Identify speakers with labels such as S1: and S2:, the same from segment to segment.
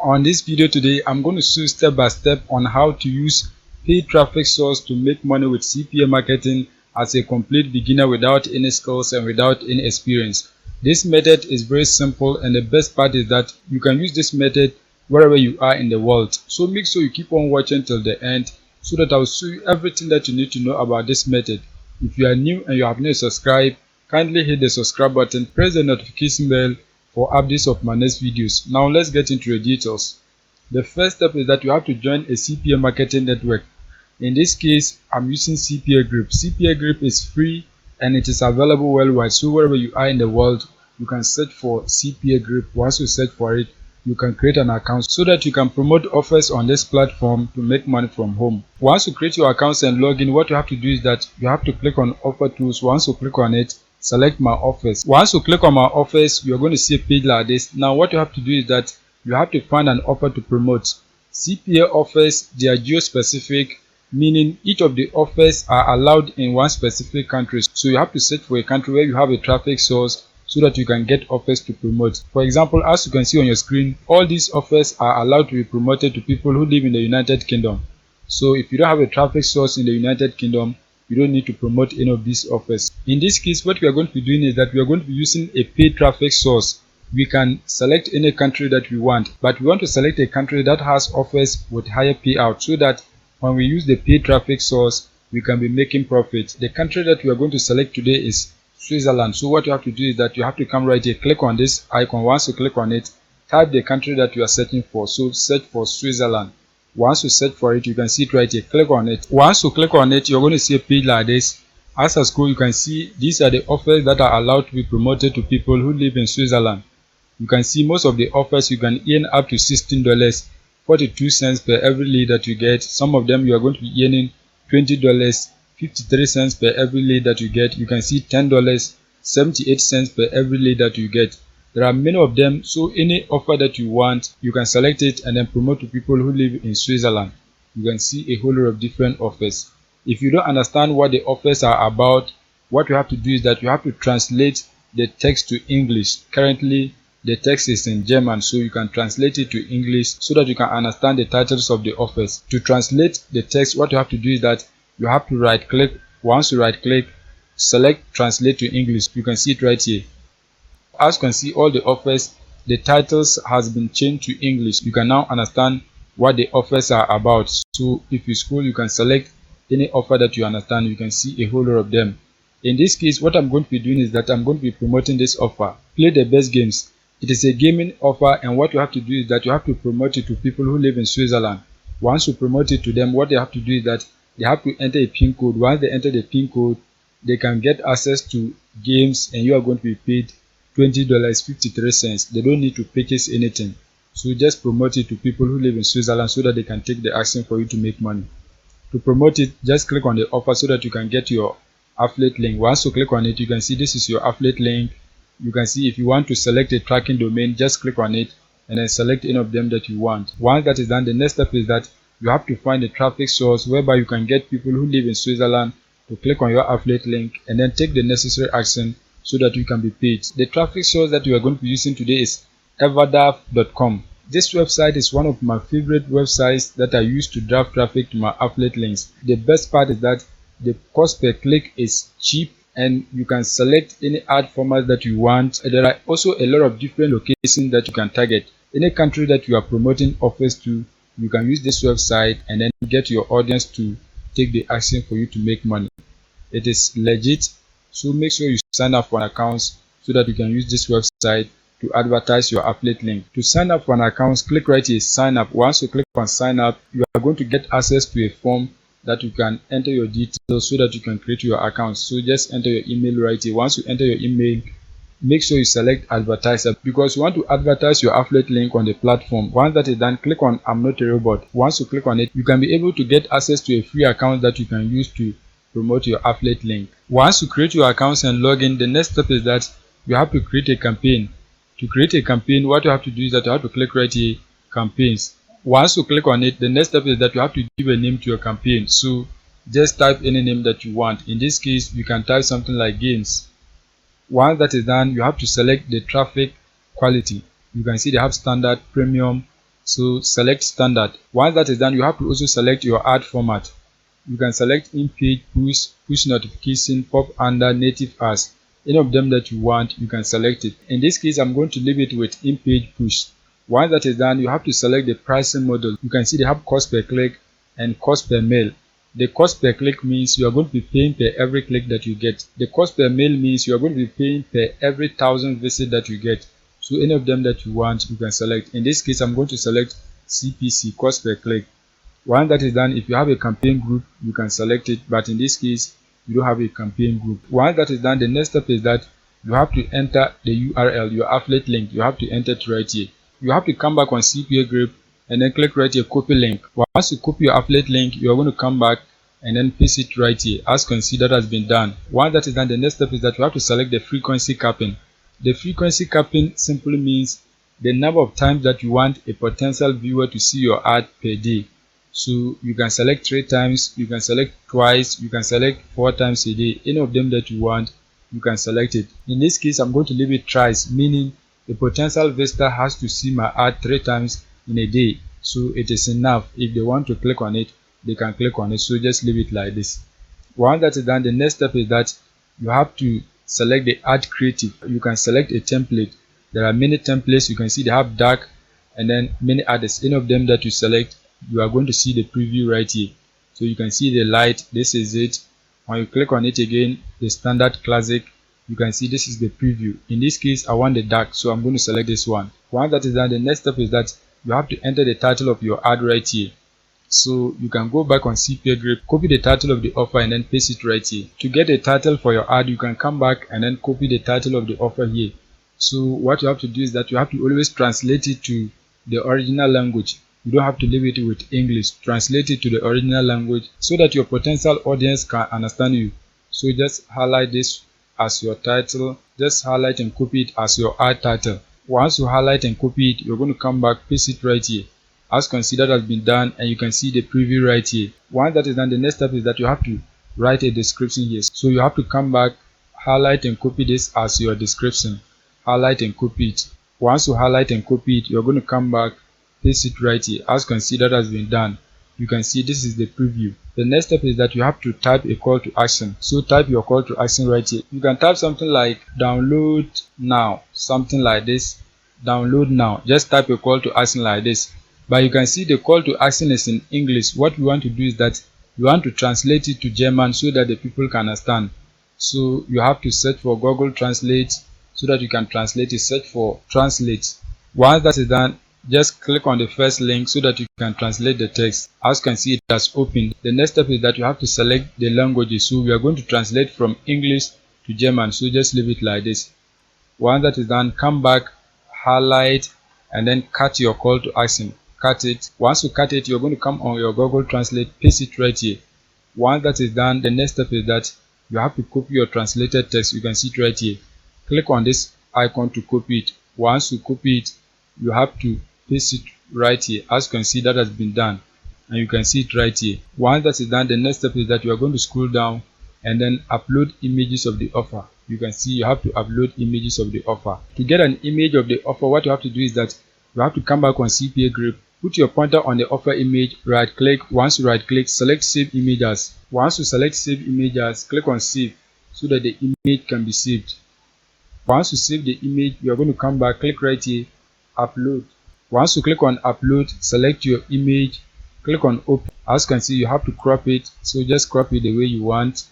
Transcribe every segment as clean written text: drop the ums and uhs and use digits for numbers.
S1: On this video today, I'm going to show you step by step on how to use paid traffic source to make money with CPA marketing as a complete beginner without any skills and without any experience. This method is very simple, and the best part is that you can use this method wherever you are in the world. So make sure you keep on watching till the end so that I'll show you everything that you need to know about this method. If you are new and you have not subscribed, kindly hit the subscribe button, press the notification bell for updates of my next videos. Now let's get into the details. The first step is that you have to join a CPA marketing network. In this case, I'm using CPA Group. CPA Group is free and it is available worldwide. So wherever you are in the world, you can search for CPA Group. Once you search for it, you can create an account so that you can promote offers on this platform to make money from home. Once you create your accounts and log in, what you have to do is that you have to click on offer tools. Once you click on it, select my offers. Once you click on my offers, you're going to see a page like this. Now what you have to do is that you have to find an offer to promote. CPA offers, they are geo-specific, meaning each of the offers are allowed in one specific country. So you have to search for a country where you have a traffic source so that you can get offers to promote. For example, as you can see on your screen, all these offers are allowed to be promoted to people who live in the United Kingdom. So if you don't have a traffic source in the United Kingdom, you don't need to promote any of these offers. In this case, what we are going to be doing is that we are going to be using a paid traffic source. We can select any country that we want, but we want to select a country that has offers with higher payout so that when we use the paid traffic source, we can be making profit. The country that we are going to select today is Switzerland. So what you have to do is that you have to come right here, click on this icon. Once you click on it, type the country that you are searching for. So search for Switzerland. Once you search for it, you can see it right here. Click on it. Once you click on it, you're going to see a page like this. As I scroll, you can see these are the offers that are allowed to be promoted to people who live in Switzerland. You can see most of the offers you can earn up to $16.42 per every lead that you get. Some of them you are going to be earning $20.53 per every lead that you get. You can see $10.78 per every lead that you get. There are many of them, so any offer that you want, you can select it and then promote to people who live in Switzerland. You can see a whole lot of different offers. If you don't understand what the offers are about, what you have to do is that you have to translate the text to English. Currently, the text is in German, so you can translate it to English so that you can understand the titles of the offers. To translate the text, what you have to do is that you have to right click. Once you right click, select translate to English. You can see it right here. As you can see, all the offers, the titles has been changed to English. You can now understand what the offers are about. So if you scroll, you can select any offer that you understand. You can see a whole lot of them. In this case, what I'm going to be doing is that I'm going to be promoting this offer. Play the best games. It is a gaming offer, and what you have to do is that you have to promote it to people who live in Switzerland. Once you promote it to them, what they have to do is that they have to enter a PIN code. Once they enter the PIN code, they can get access to games, and you are going to be paid $20.53. They don't need to purchase anything. So just promote it to people who live in Switzerland so that they can take the action for you to make money. To promote it, just click on the offer so that you can get your affiliate link. Once you click on it, you can see this is your affiliate link. You can see if you want to select a tracking domain, just click on it and then select any of them that you want. Once that is done, the next step is that you have to find a traffic source whereby you can get people who live in Switzerland to click on your affiliate link and then take the necessary action so that you can be paid. The traffic source that we are going to be using today is everdav.com. This website is one of my favorite websites that I use to drive traffic to my affiliate links. The best part is that the cost per click is cheap and you can select any ad format that you want. There are also a lot of different locations that you can target. Any country that you are promoting offers to, you can use this website and then get your audience to take the action for you to make money. It is legit. So make sure you sign up for an account so that you can use this website to advertise your affiliate link. To sign up for an account, click right here, sign up. Once you click on sign up, you are going to get access to a form that you can enter your details so that you can create your account. So just enter your email right here. Once you enter your email, make sure you select advertiser because you want to advertise your affiliate link on the platform. Once that is done, click on I'm not a robot. Once you click on it, you can be able to get access to a free account that you can use to promote your affiliate link. Once you create your accounts and log in, the next step is that you have to create a campaign. To create a campaign, what you have to do is that you have to click right here, campaigns. Once you click on it, the next step is that you have to give a name to your campaign. So just type any name that you want. In this case, you can type something like games. Once that is done, you have to select the traffic quality. You can see they have standard, premium, So select standard. Once that is done, you have to also select your ad format. You can select in-page, push notification, pop under, native ads. Any of them that you want, you can select it. In this case, I'm going to leave it with in-page push. Once that is done, you have to select the pricing model. You can see they have cost per click and cost per mail. The cost per click means you are going to be paying per every click that you get. The cost per mail means you are going to be paying per every 1,000 visits that you get. So any of them that you want, you can select. In this case, I'm going to select CPC, cost per click. Once that is done, if you have a campaign group, you can select it, but in this case, you don't have a campaign group. Once that is done, the next step is that you have to enter the URL, your affiliate link. You have to enter it right here. You have to come back on CPA group and then click right here, copy link. Once you copy your affiliate link, you are going to come back and then paste it right here as considered has been done. Once that is done, the next step is that you have to select the frequency capping. The frequency capping simply means the number of times that you want a potential viewer to see your ad per day. So you can select 3 times, you can select twice, you can select 4 times a day. Any of them that you want, you can select it. In this case, I'm going to leave it thrice, meaning the potential visitor has to see my ad 3 times in a day. So it is enough. If they want to click on it, they can click on it. So just leave it like this. Once that is done, the next step is that you have to select the ad creative. You can select a template. There are many templates. You can see they have dark and then many others. Any of them that you select, you are going to see the preview right here. So you can see the light. This is it. When you click on it again, the standard classic, you can see this is the preview. In this case, I want the dark, so I'm going to select this one. Once that is done, the next step is that you have to enter the title of your ad right here. So you can go back on CPA Grip, copy the title of the offer and then paste it right here. To get a title for your ad, you can come back and then copy the title of the offer here. So what you have to do is that you have to always translate it to the original language. You don't have to leave it with English. Translate it to the original language so that your potential audience can understand you. So just highlight this as your title. Just highlight and copy it as your ad title. Once you highlight and copy it, you're going to come back, paste it right here. As considered has been done, and you can see the preview right here. Once that is done, the next step is that you have to write a description here. So you have to come back, highlight and copy this as your description. Highlight and copy it. Once you highlight and copy it, you're going to come back, paste it right here. As considered has been done. You can see this is the preview. The next step is that you have to type a call to action. So type your call to action right here. You can type something like download now, something like this. Download now. Just type a call to action like this. But you can see the call to action is in English. What we want to do is that you want to translate it to German so that the people can understand. So you have to search for Google Translate so that you can translate it. Search for translate. Once that is done, just click on the first link so that you can translate the text. As you can see, it has opened. The next step is that you have to select the languages. So we are going to translate from English to German. So just leave it like this. Once that is done, come back, highlight, and then cut your call to action. Cut it. Once you cut it, you're going to come on your Google Translate, paste it right here. Once that is done, the next step is that you have to copy your translated text. You can see it right here. Click on this icon to copy it. Once you copy it, you have to paste it right here. As you can see, that has been done, and you can see it right here. Once that is done, the next step is that you are going to scroll down and then upload images of the offer. You can see you have to upload images of the offer. To get an image of the offer, what you have to do is that you have to come back on CPA Grip, put your pointer on the offer image, right click. Once you right click, select save image as. Once you select save image as, click on save so that the image can be saved. Once you save the image, you are going to come back, click right here, upload. Once you click on upload, select your image, click on open. As you can see, you have to crop it, so just crop it the way you want.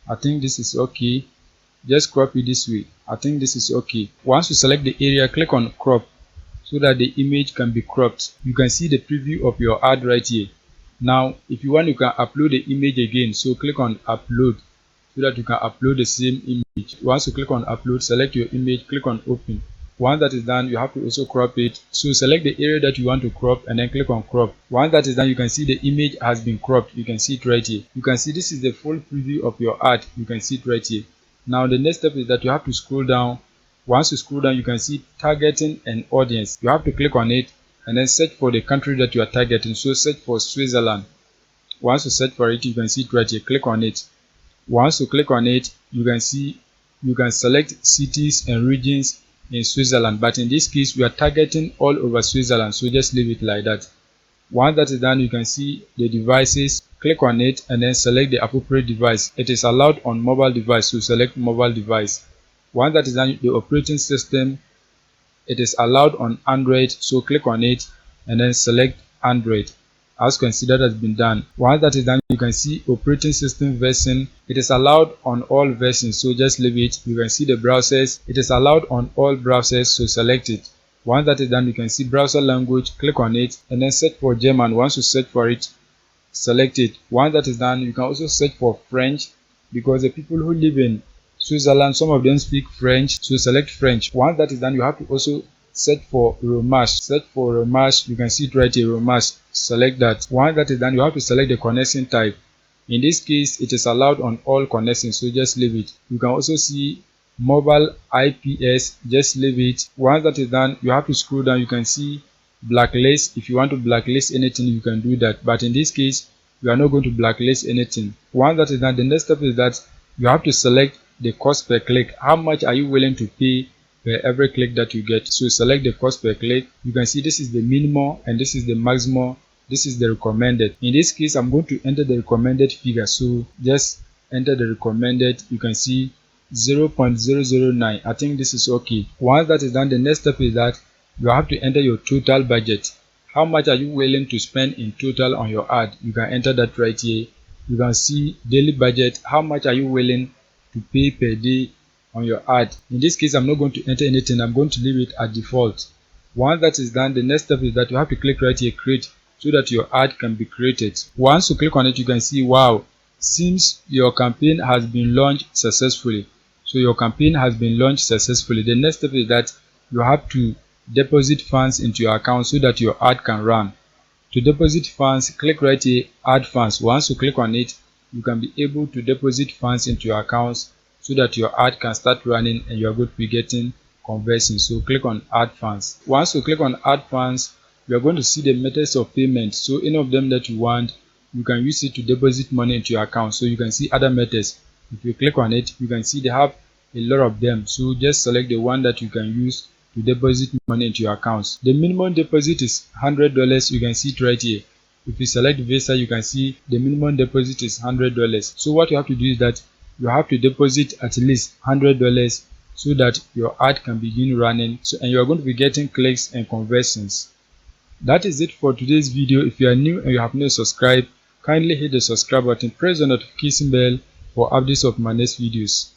S1: I think this is okay. Just crop it this way. I think this is okay. Once you select the area, click on crop so that the image can be cropped. You can see the preview of your ad right here. Now, if you want, you can upload the image again. So click on upload so that you can upload the same image. Once you click on upload, select your image, click on open. Once that is done, you have to also crop it. So select the area that you want to crop and then click on crop. Once that is done, you can see the image has been cropped. You can see it right here. You can see this is the full preview of your ad. You can see it right here. Now the next step is that you have to scroll down. Once you scroll down, you can see targeting an audience. You have to click on it and then search for the country that you are targeting. So search for Switzerland. Once you search for it, you can see it right here. Click on it. Once you click on it, you can see you can select cities and regions in Switzerland, but in this case we are targeting all over Switzerland, so just leave it like that. Once that is done, you can see the devices, click on it and then select the appropriate device. It is allowed on mobile device, so select mobile device. Once that is done, the operating system, it is allowed on Android, so click on it and then select Android. As considered has been done. Once that is done, you can see operating system version. It is allowed on all versions, so just leave it. You can see the browsers. It is allowed on all browsers, so select it. Once that is done, you can see browser language, click on it and then search for German. Once you search for it, select it. Once that is done, you can also search for French, because the people who live in Switzerland, some of them speak French, so select French. Once that is done, you have to also search for Romash. Search for Romash, you can see it right here, Romash. Select that. Once that is done, you have to select the connection type. In this case, it is allowed on all connections, so just leave it. You can also see mobile IPS, just leave it. Once that is done, you have to scroll down. You can see blacklist. If you want to blacklist anything, you can do that, but in this case you are not going to blacklist anything. Once that is done, the next step is that you have to select the cost per click. How much are you willing to pay per every click that you get? So select the cost per click. You can see this is the minimum and this is the maximum. This is the recommended. In this case, I'm going to enter the recommended figure, so just enter the recommended. You can see 0.009. I think this is okay. Once that is done, the next step is that you have to enter your total budget. How much are you willing to spend in total on your ad? You can enter that right here. You can see daily budget. How much are you willing to pay per day on your ad? In this case, I'm not going to enter anything. I'm going to leave it at default. Once that is done, the next step is that you have to click right here, create, so that your ad can be created. Once you click on it, you can see, wow, seems your campaign has been launched successfully. So your campaign has been launched successfully. The next step is that you have to deposit funds into your account so that your ad can run. To deposit funds, click right here, add funds. Once you click on it, you can be able to deposit funds into your accounts so that your ad can start running and you are going to be getting conversions. So click on add funds. Once you click on add funds, you are going to see the methods of payment. So any of them that you want, you can use it to deposit money into your account. So you can see other methods. If you click on it, you can see they have a lot of them. So just select the one that you can use to deposit money into your accounts. The minimum deposit is $100. You can see it right here. If you select Visa, you can see the minimum deposit is $100. So what you have to do is that you have to deposit at least $100 so that your ad can begin running, and you are going to be getting clicks and conversions. That is it for today's video. If you are new and you have not subscribed, kindly hit the subscribe button, press the notification bell for updates of my next videos.